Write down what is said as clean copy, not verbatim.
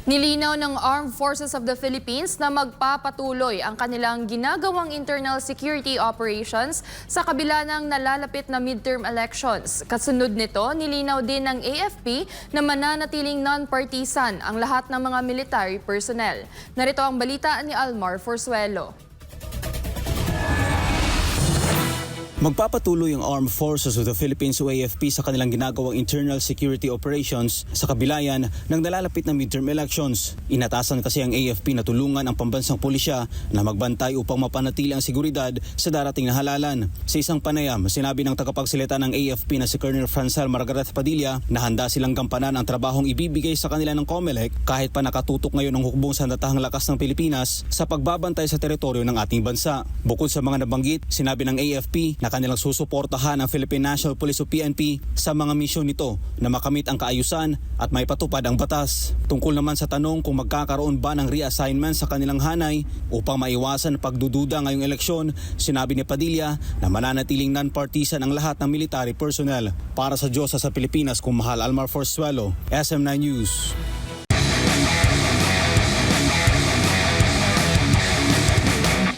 Nilinaw ng Armed Forces of the Philippines na magpapatuloy ang kanilang ginagawang internal security operations sa kabila ng nalalapit na midterm elections. Kasunod nito, nilinaw din ng AFP na mananatiling non-partisan ang lahat ng mga military personnel. Narito ang balita ni Almar Forzuelo. Magpapatuloy ang Armed Forces of the Philippines o AFP sa kanilang ginagawang internal security operations sa kabila yan ng nalalapit na midterm elections. Inatasan kasi ang AFP na tulungan ang pambansang pulisya na magbantay upang mapanatili ang seguridad sa darating na halalan. Sa isang panayam, sinabi ng tagapagsalita ng AFP na si Colonel Francel Margaret Padilla na handa silang gampanan ang trabahong ibibigay sa kanila ng COMELEC kahit pa nakatutok ngayon ang hukbong sandatahang lakas ng Pilipinas sa pagbabantay sa teritoryo ng ating bansa. Bukod sa mga nabanggit, sinabi ng AFP na kanilang susuportahan ang Philippine National Police o PNP sa mga misyon nito na makamit ang kaayusan at may patupad ang batas. Tungkol naman sa tanong kung magkakaroon ba ng reassignment sa kanilang hanay upang maiwasan pagdududa ngayong eleksyon, sinabi ni Padilla na mananatiling non-partisan ang lahat ng military personnel. Para sa Diyosa sa Pilipinas, kung mahal Almar Forzuelo, SM9 News.